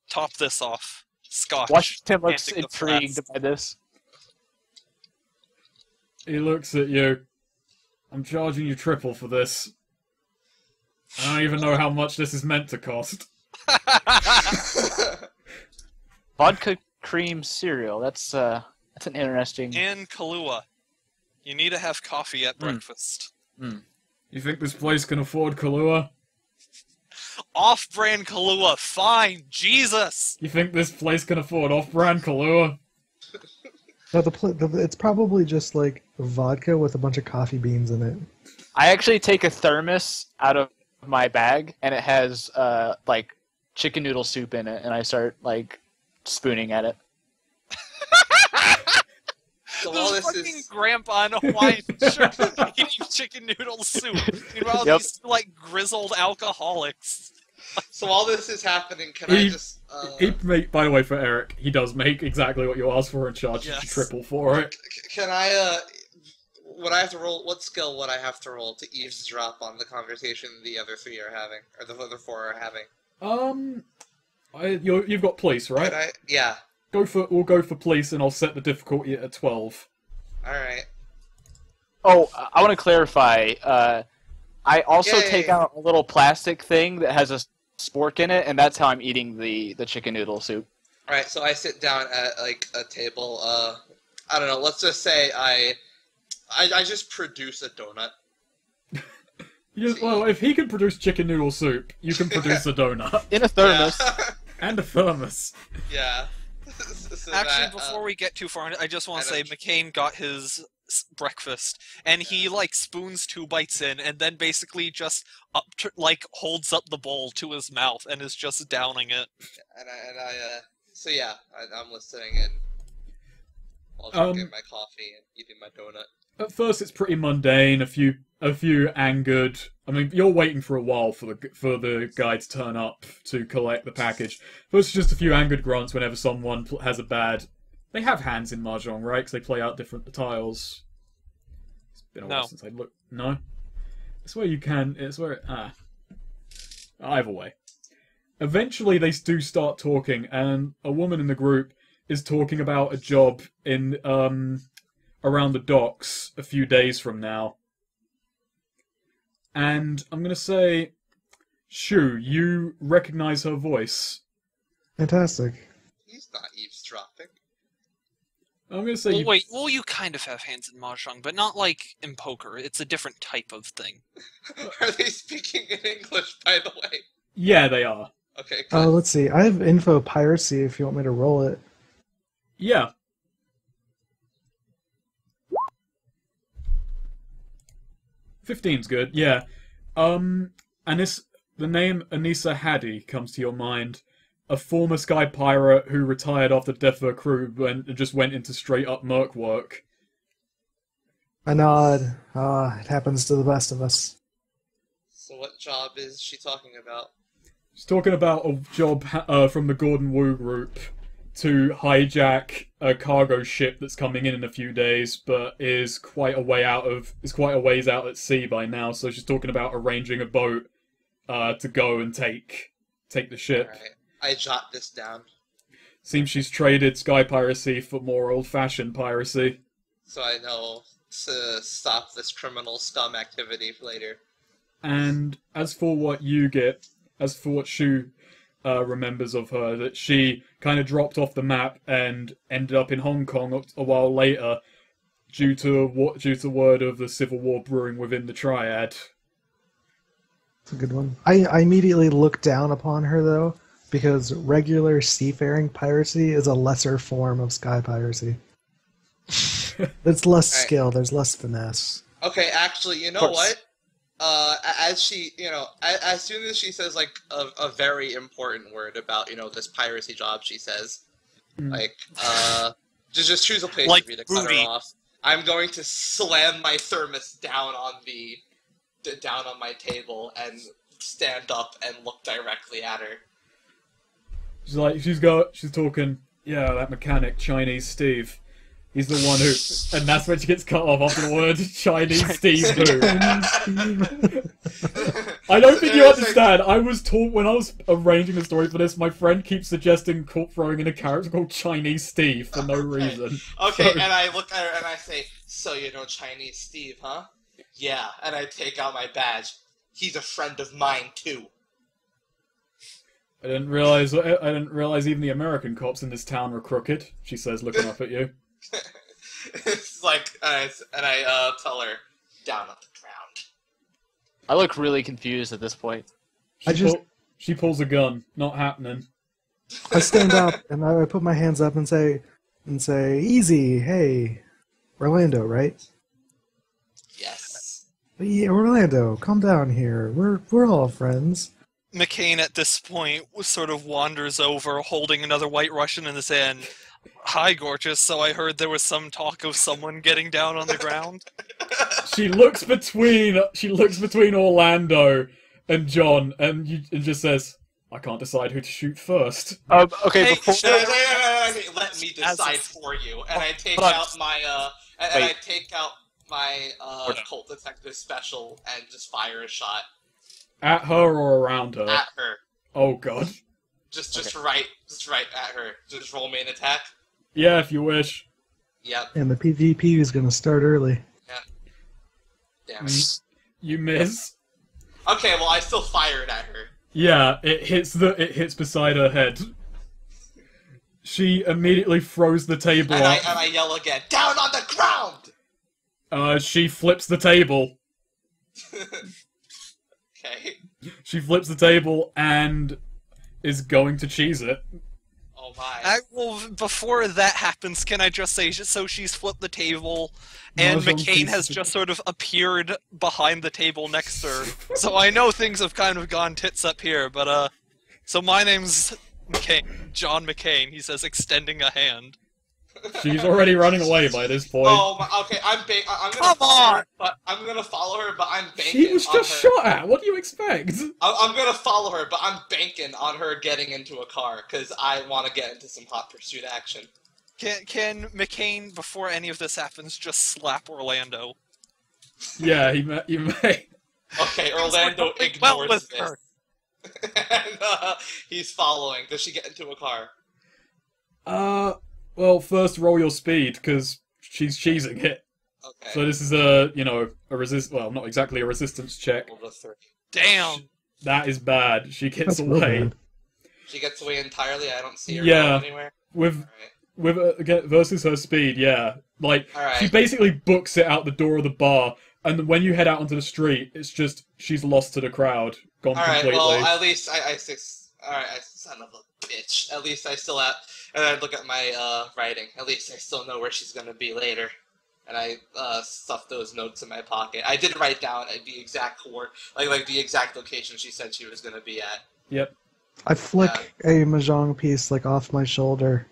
top this off. Scotch. Washington looks intrigued by this. He looks at you. I'm charging you triple for this. I don't even know how much this is meant to cost. Vodka cream cereal. That's an interesting. And Kahlua. You need to have coffee at breakfast. You think this place can afford Kahlua? Off-brand Kahlua, fine, Jesus! You think this place can afford off-brand Kahlua? No, it's probably just vodka with a bunch of coffee beans in it. I actually take a thermos out of my bag, and it has chicken noodle soup in it, and I start spooning at it. So all This this fucking is grandpa in a Hawaiian shirt eating chicken noodle soup. Meanwhile, Yep. these grizzled alcoholics. so all this is happening. Can He- I just By the way, for Eric, he does make exactly what you asked for and charges you Yes. triple for it. can I would I have to roll? What skill would I have to roll to eavesdrop on the conversation the other 3 are having, or the other 4 are having? You've got police, right? Could I? Yeah. We'll go for police, and I'll set the difficulty at 12. All right. Oh, I want to clarify. I also Yay. take out a little plastic thing that has a spork in it, and that's how I'm eating the chicken noodle soup. All right. So I sit down at a table. I don't know. Let's just say I just produce a donut. Well, if he can produce chicken noodle soup, you can produce a donut. In a thermos. And a thermos. Yeah. So Actually, that, before we get too far, I just want I to say don't- McCain got his breakfast, and he like spoons 2 bites in, and then basically just holds up the bowl to his mouth and is just downing it. so yeah, I'm listening and while drinking my coffee and eating my donut. At first, it's pretty mundane. A few angered. I mean, you're waiting for a while for the guy to turn up to collect the package. First, it's just a few angered grunts whenever someone has a bad. They have hands in mahjong, right? Because they play out different tiles. It's been a while since I looked. No, it's where you can. It's where either way. Eventually, they do start talking, and a woman in the group is talking about a job in around the docks a few days from now. And I'm going to say, Shu, you recognize her voice. Fantastic. He's not eavesdropping. I'm going to say... Well, you kind of have hands in mahjong, but not like in poker. It's a different type of thing. Are they speaking in English, by the way? Yeah, they are. Okay, good. Let's see. I have info piracy if you want me to roll it. Yeah. $15's good, yeah. And the name Anissa Haddy comes to your mind. A former sky pirate who retired after death of her crew and just went into straight up merc work. I nod. It happens to the best of us. So what job is she talking about? She's talking about a job from the Gordon Wu group to hijack a cargo ship that's coming in a few days, but is quite a ways out at sea by now. So she's talking about arranging a boat to go and take the ship. Alright, I jot this down. Seems she's traded sky piracy for more old-fashioned piracy. So I know to stop this criminal scum activity later. And as for what Shu remembers of her, that she kind of dropped off the map and ended up in Hong Kong a while later due to word of the civil war brewing within the Triad. It's a good one. I immediately look down upon her, though, because regular seafaring piracy is a lesser form of sky piracy. There's less skill, there's less finesse. Okay, actually, you know what? As soon as she says like a very important word about this piracy job, she says, just choose a place Like for me to cut her booty. off. I'm going to slam my thermos down on my table and stand up and look directly at her. She's talking, yeah, that mechanic, Chinese Steve. He's the one who... And that's when she gets cut off after the word Chinese Steve who. I don't think you understand. I was taught when I was arranging the story for this, my friend keeps suggesting throwing in a character called Chinese Steve for no reason. Okay, So- and I look at her and I say, so you know Chinese Steve, huh? Yeah, and I take out my badge. He's a friend of mine, too. I didn't realize even the American cops in this town were crooked, she says, looking up at you. It's like, and I tell her, down on the ground. I look really confused at this point. She pulls a gun. Not happening. I stand up and I put my hands up and say, easy, hey, Orlando, right? Yes. Yeah, Orlando, calm down here. We're all friends. McCain at this point sort of wanders over, holding another White Russian in his hand. Hi, gorgeous. So I heard there was some talk of someone getting down on the ground. She looks between Orlando and John, and just says, "I can't decide who to shoot first." Okay, Hey, before... Let me decide for you. And I take Hold on. out my I take out my cult detective special and just fire a shot At her or around her? at her. Oh god. Just right at her. Just roll me an attack. Yeah, if you wish. Yep. And the PvP is going to start early. Damn it. You miss. Okay, well I still fired at her. Yeah, it hits beside her head. She immediately throws the table And up. I yell again, down on the ground! She flips the table. Okay. She flips the table and is going to cheese it. Oh my. Well, before that happens, can I just say, so she's flipped the table, and Mahjong McCain pieces has of- just sort of appeared behind the table next to her. So I know things have kind of gone tits up here, but, so my name's McCain, John McCain, he says, extending a hand. She's already running away by this point. Oh my. Okay, I'm gonna Come follow on! her, but I'm gonna follow her, but I'm banking She was on just her. shot at. What do you expect? I'm gonna follow her, but I'm banking on her getting into a car because I want to get into some hot pursuit action. Can McCain, before any of this happens, just slap Orlando? Yeah, you may. Okay, Orlando Things were going well ignores with this. her. And he's following. Does she get into a car? Well, first roll your speed, because she's cheesing it. Okay. So this is a well, not exactly a resistance check. Roll the 3. Damn! That is bad. She gets That's real away. bad. She gets away entirely. I don't see her Yeah. go anywhere. With Alright. again, versus her speed, yeah. Like, Alright. she basically books it out the door of the bar, and then when you head out onto the street, it's just, she's lost to the crowd. Gone Alright, completely. well, at least I son of a bitch. At least I still have, and I look at my writing. At least I still know where she's gonna be later. And I stuffed those notes in my pocket. I did write down the exact like the exact location she said she was gonna be at. Yep. I flick a mahjong piece like off my shoulder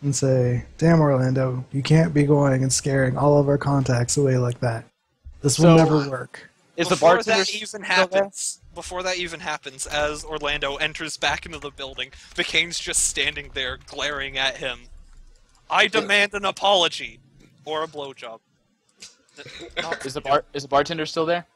and say, "Damn, Orlando, you can't be going and scaring all of our contacts away like that. This will So- never work." Is the Before bartender that even still there? happens, before that even happens, as Orlando enters back into the building, McCain's just standing there, glaring at him. I demand an apology, or a blowjob. Is the bartender still there?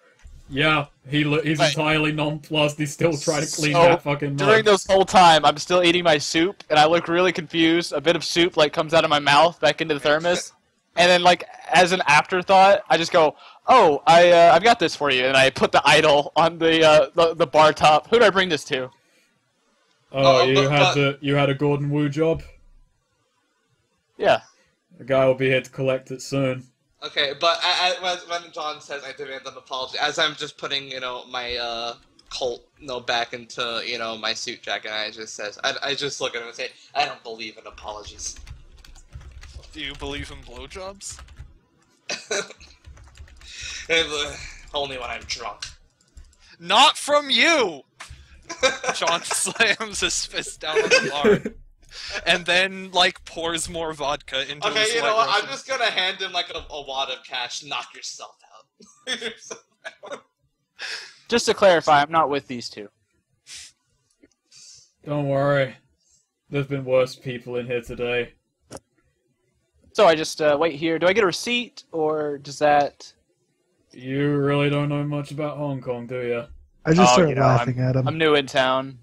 Yeah, he's Right. entirely nonplussed. He's still trying to clean So, that fucking mug. During this whole time, I'm still eating my soup, and I look really confused. A bit of soup like comes out of my mouth back into the thermos, and then like as an afterthought, I just go, "Oh, I've got this for you," and I put the idol on the bar top. Who did I bring this to? Oh, but- you had a Gordon Wu job? Yeah. The guy will be here to collect it soon. Okay, but when John says I demand an apology, as I'm just putting my Colt back into my suit jacket, I just look at him and say, I don't believe in apologies. Do you believe in blowjobs? Only when I'm drunk. Not from you! John slams his fist down on the bar, and then, like, pours more vodka into his Okay, you know White what? I'm Russian. just gonna hand him like a wad of cash. Knock yourself out. Just to clarify, I'm not with these two. Don't worry. There's been worse people in here today. So I just wait here. Do I get a receipt, or does that? You really don't know much about Hong Kong, do you? I just Oh, start you know, laughing at him. I'm new in town.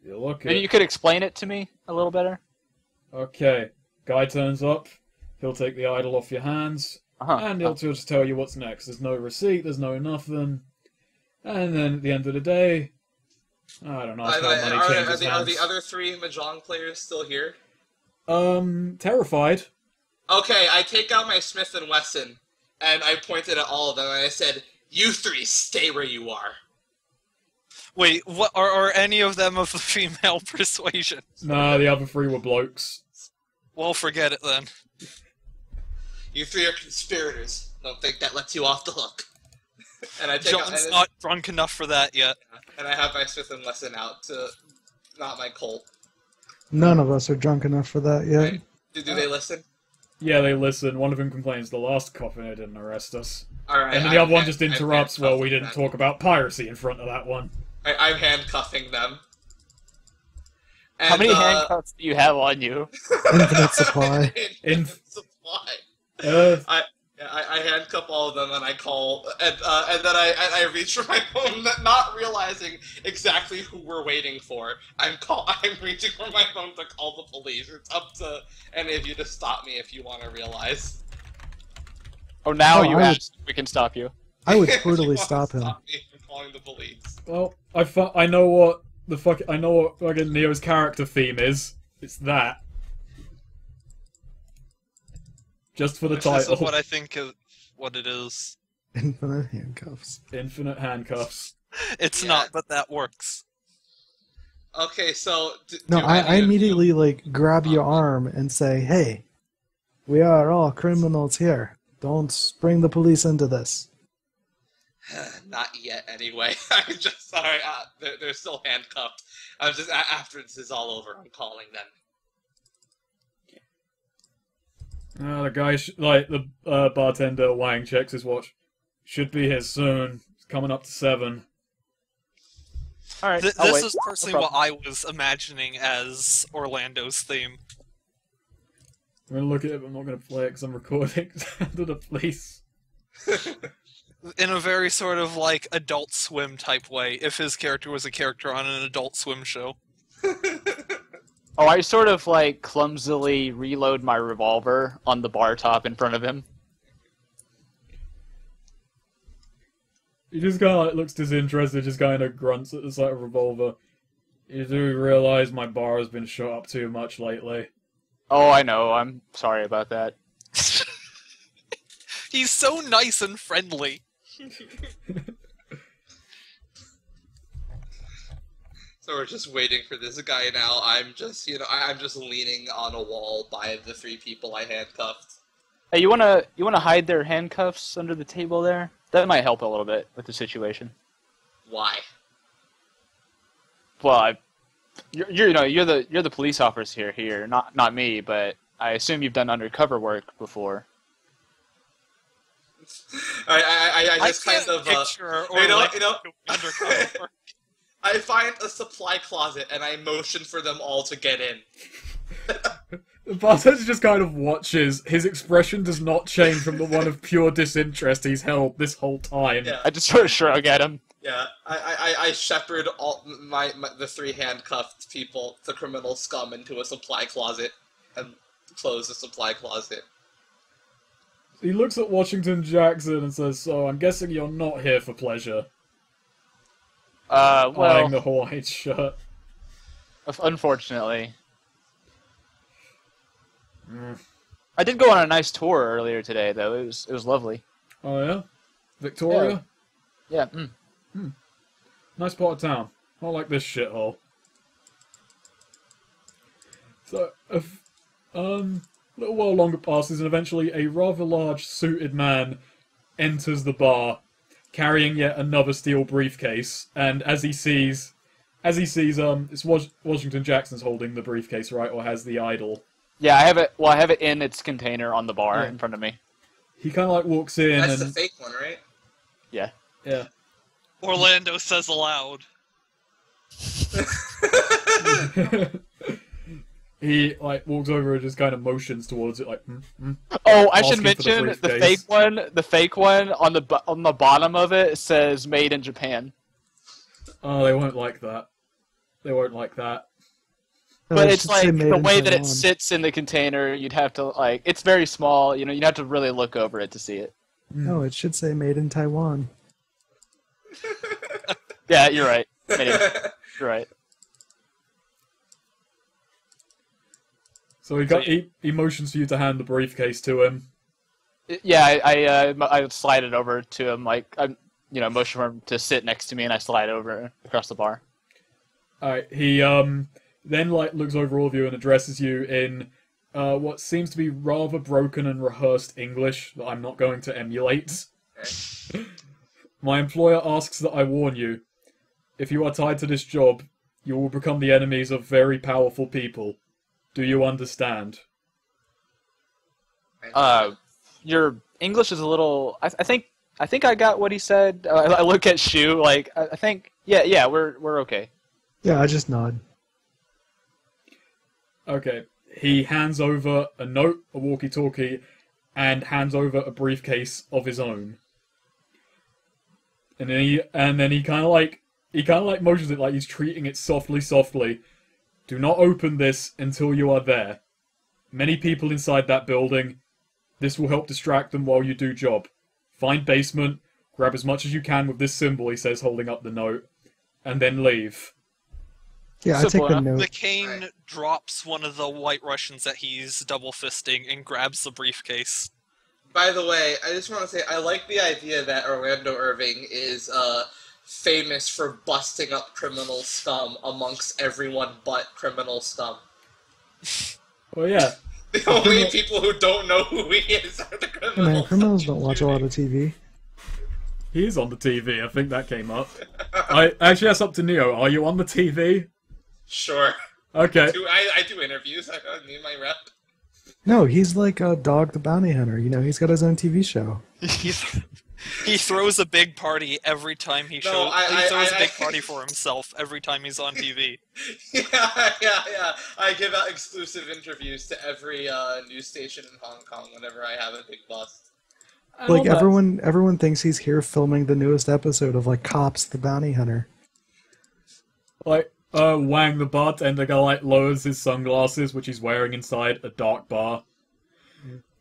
You're lucky. Maybe you could explain it to me a little better. Okay. Guy turns up. He'll take the idol off your hands. And he'll just tell you what's next. There's no receipt, there's no nothing. And then at the end of the day, I don't know how money changes Are hands. the other 3 Mahjong players still here? Terrified. Okay, I take out my Smith & Wesson, and I pointed at all of them, and I said, you 3 stay where you are. Wait, what are any of them of the female persuasion? Nah, the other 3 were blokes. Well, forget it then. You 3 are conspirators. Don't think that lets you off the hook. And I take out, John's not drunk enough for that yet. and I have my Smith & Wesson out to, not my Colt. None of us are drunk enough for that yet. Right? Do they listen? Yeah, they listen. One of them complains the last cop in here didn't arrest us. Alright. And then the other one just interrupts, well, we didn't talk about piracy in front of that one. I'm handcuffing them. And, How many handcuffs do you have on you? Infinite supply. Infinite supply. I handcuff all of them and I call, and then I reach for my phone, not realizing exactly who we're waiting for. I'm reaching for my phone to call the police. It's up to any of you to stop me if you want to realize. Oh, now Oh, you I would- asked if we can stop you. I would If you brutally wanna stop him. Stop me from calling the police. Well, I know what fucking Neo's character theme is. It's that. Just for the Which is title. what I think of what it is. Infinite handcuffs. Infinite handcuffs. It's Yeah. not, but that works. Okay, so No, do I any of you- immediately like grab your arm and say, "Hey, we are all criminals here. Don't bring the police into this." Not yet, anyway. I'm just sorry. They're still handcuffed. I'm just after this is all over, I'm calling them. The guy, the bartender Wang checks his watch. Should be here soon. It's coming up to 7. All right. This I'll wait. is personally No what I was imagining as Orlando's theme. I'm gonna look at it, but I'm not gonna play it because I'm recording to the police. In a very sort of like Adult Swim type way, if his character was a character on an Adult Swim show. Oh, I sort of like clumsily reload my revolver on the bar top in front of him. He just kind of like, looks disinterested, just kind of grunts at the sight of revolver. You do realize my bar has been shot up too much lately. Oh, I know. I'm sorry about that. He's so nice and friendly. So we're just waiting for this guy now. I'm just, I'm just leaning on a wall by the 3 people I handcuffed. Hey, you wanna hide their handcuffs under the table there? That might help a little bit with the situation. Why? Well, you're the police officer here, not me, but I assume you've done undercover work before. I just can't kind of picture undercover work. I find a supply closet and I motion for them all to get in. The bartender just kind of watches. His expression does not change from the one of pure disinterest he's held this whole time. Yeah. I just sort of shrug at him. Yeah, I shepherd all the 3 handcuffed people, the criminal scum, into a supply closet and close the supply closet. He looks at Washington Jackson and says, "So, I'm guessing you're not here for pleasure." Well, Eyeing the Hawaiian shirt. unfortunately. I did go on a nice tour earlier today, though. It was lovely. Oh yeah? Victoria? Yeah. Nice part of town. Not like this shithole. So, a little while longer passes, and eventually a rather large suited man enters the bar, carrying yet another steel briefcase. And as he sees, it's Washington Jackson's holding the briefcase, right, or has the idol. Yeah, I have it. Well, I have it in its container on the bar in front of me. He kind of like walks in That's and the fake one, right? Yeah. yeah. Orlando says aloud. He like walks over and just kind of motions towards it, like. Oh, I should Asking for the mention the briefcase. fake one. The fake one on the bottom of it says "Made in Japan." Oh, they won't like that. They won't like that. But It it's should say like made the in way that it Taiwan. sits in the container. You'd have to like. It's very small. You'd have to really look over it to see it. No, it should say made in Taiwan. Yeah, you're right. You're right. So he motions for you to hand the briefcase to him. Yeah, I slide it over to him. Like I motion for him to sit next to me, and I slide over across the bar. Alright, he then like looks over all of you and addresses you in what seems to be rather broken and rehearsed English that I'm not going to emulate. My employer asks that I warn you. If you are tied to this job, you will become the enemies of very powerful people. Do you understand? Your English is a little. I think I got what he said. I look at Shu like I think. Yeah, we're okay. Yeah, I just nod. Okay. He hands over a note, a walkie-talkie, and hands over a briefcase of his own. And then he kind of like motions it like he's treating it softly. Do not open this until you are there. Many people inside that building. This will help distract them while you do job. Find basement, grab as much as you can with this symbol, he says, holding up the note, and then leave. Yeah, I take Simple the enough. note. McCain drops one of the white Russians that he's double fisting and grabs the briefcase. By the way, I just want to say I like the idea that Orlando Irving is famous for busting up criminal scum amongst everyone but criminal scum. Well, yeah. The only people who don't know who he is are the criminals. Hey man, criminals don't watch a lot of TV. He is on the TV. I think that came up. Actually, that's up to Neo. Are you on the TV? Sure. Okay. I do interviews. I need my rep. No, he's like Dog the Bounty Hunter. You know, he's got his own TV show. He throws a big party every time he shows. He throws a big party for himself every time he's on TV. Yeah. I give out exclusive interviews to every news station in Hong Kong whenever I have a big bust. Like everyone thinks he's here filming the newest episode of like Cops the Bounty Hunter. Like, Wang the bartender guy like lowers his sunglasses, which he's wearing inside a dark bar,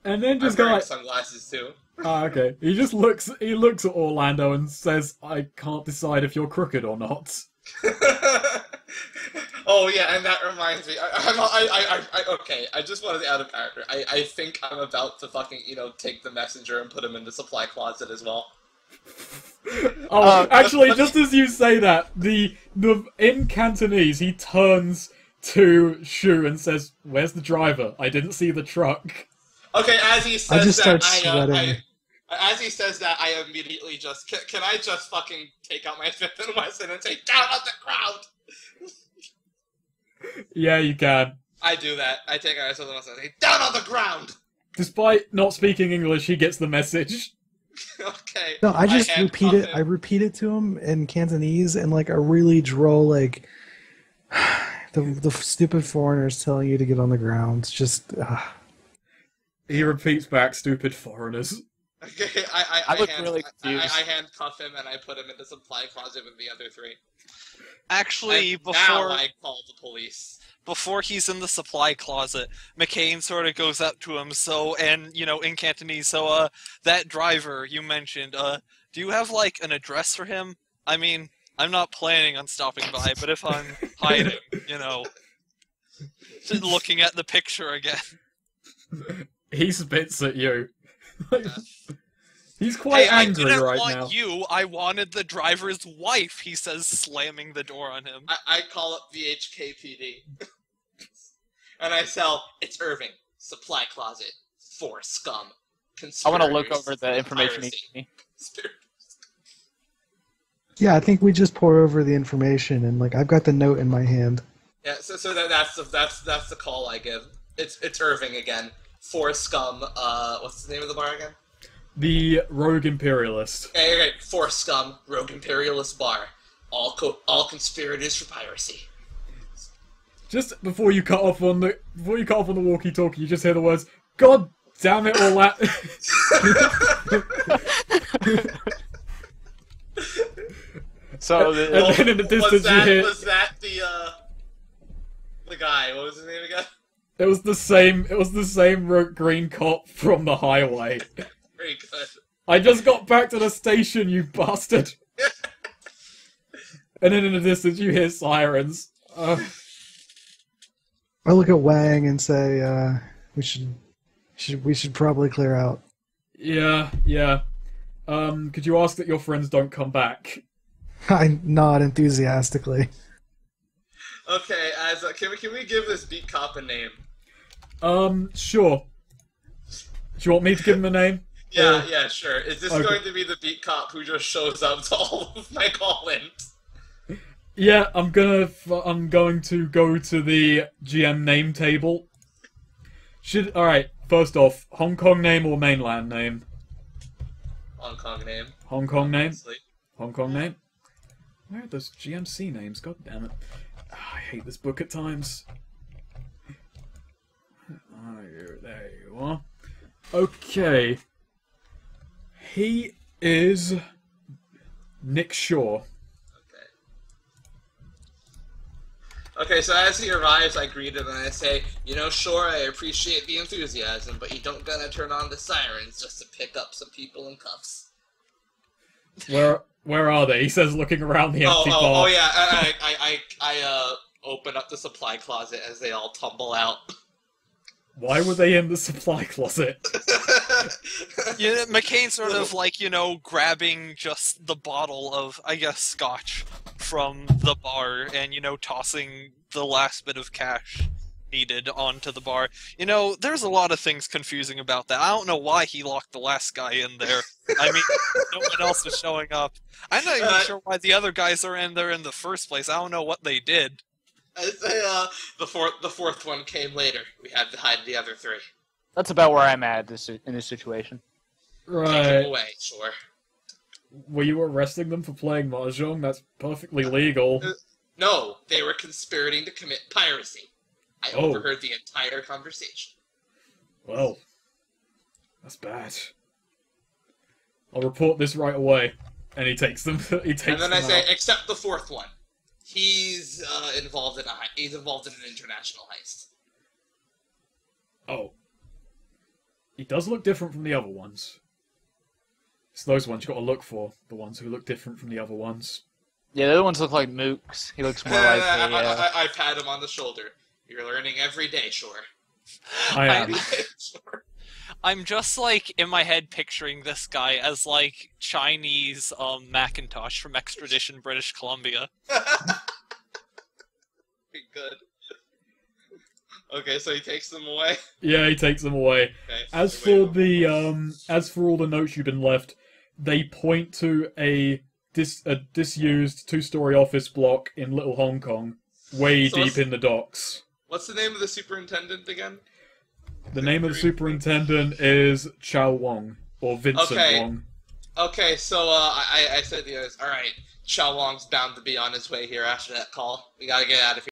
and then just I'm wearing like sunglasses too. okay. He just looks at Orlando and says, "I can't decide if you're crooked or not." Oh yeah, and that reminds me. Okay. I just wanted to add a character. I think I'm about to fucking take the messenger and put him in the supply closet as well. Actually, just as you say that, the in Cantonese he turns to Shu and says, "Where's the driver? I didn't see the truck." Okay, as he says I just that, start sweating. as he says that, I immediately just can I just fucking take out my Smith and Wesson and say down on the ground? Yeah, you can. I do that. I take out my Smith and Wesson and say down on the ground. Despite not speaking English, he gets the message. Okay. No, I just repeat it. him. I repeat it to him in Cantonese in like a really droll, like the stupid foreigners telling you to get on the ground. It's just. He repeats back, "Stupid foreigners." Okay, I look really confused. I handcuff him and I put him in the supply closet with the other three. Actually, And now before I call the police. before he's in the supply closet, McCain sort of goes up to him, in Cantonese, that driver you mentioned, do you have, like, an address for him? I mean, I'm not planning on stopping by, but if I'm hiding, just looking at the picture again. He spits at you. He's quite angry I didn't right want now. you, I wanted the driver's wife, he says, slamming the door on him. I call up VHKPD. And I sell, it's Irving, supply closet, for scum. I want to look over the information he piracy. gave me. Yeah, I think we just pour over the information, and like I've got the note in my hand. Yeah, so that's the call I give. It's Irving again. For scum, what's the name of the bar again? The Rogue Imperialist. Okay, for scum, Rogue Imperialist Bar. All conspirators for piracy. Just before you cut off on the walkie-talkie, you just hear the words, "God damn it, all that." So and then in the distance you hear was that the guy? What was his name again? it was the same green cop from the highway. Very good. I just got back to the station, you bastard. And then in the distance you hear sirens. I look at Wang and say, we should probably clear out. Yeah. Could you ask that your friends don't come back? I nod enthusiastically. Okay, can we give this beat cop a name? Sure. Do you want me to give him a name? Yeah, sure. Is this Okay. going to be the beat cop who just shows up to all of my call-ins? Yeah, I'm going to go to the GM name table. Alright, first off, Hong Kong name or mainland name? Hong Kong name. Hong Kong name? Obviously. Hong Kong name? Where are those GMC names? God damn it. I hate this book at times. There you are. Okay. He is Nick Shaw. Okay, so as he arrives, I greet him and I say, sure, I appreciate the enthusiasm, but you don't gotta turn on the sirens just to pick up some people in cuffs. Where are they? He says, looking around the empty bar. Oh yeah, I open up the supply closet as they all tumble out. Why were they in the supply closet? Yeah, McCain sort of like, grabbing just the bottle of, I guess, scotch from the bar and, tossing the last bit of cash needed onto the bar. There's a lot of things confusing about that. I don't know why he locked the last guy in there. I mean, no one else is showing up. I'm not even sure why the other guys are in there in the first place. I don't know what they did. I'd say the fourth one came later. We had to hide the other three. That's about where I'm at in this situation. Take Right. him away, sure. Were you arresting them for playing mahjong? That's perfectly legal. No, they were conspiring to commit piracy. I Oh. overheard the entire conversation. Well, that's bad. I'll report this right away. And he takes them. He takes And then them I say, out. except the fourth one. He's involved in he's involved in an international heist. Oh. He does look different from the other ones. It's those ones you got to look for. The ones who look different from the other ones. Yeah, the other ones look like mooks. He looks more like a... I pat him on the shoulder. You're learning every day, sure. I am. Sure. I'm just, like, in my head picturing this guy as, like, Chinese Macintosh from Extradition British Columbia. Good. Okay, so he takes them away. Yeah, he takes them away. Okay. As for all the notes you've been left, they point to a disused two-story office block in Little Hong Kong, way So deep what's- in the docks. What's the name of the superintendent again? The name of the superintendent is Chow Wong, or Vincent Okay. Wong. Okay, so I said to the others, all right, Xiao Wong's bound to be on his way here after that call. We gotta get out of here.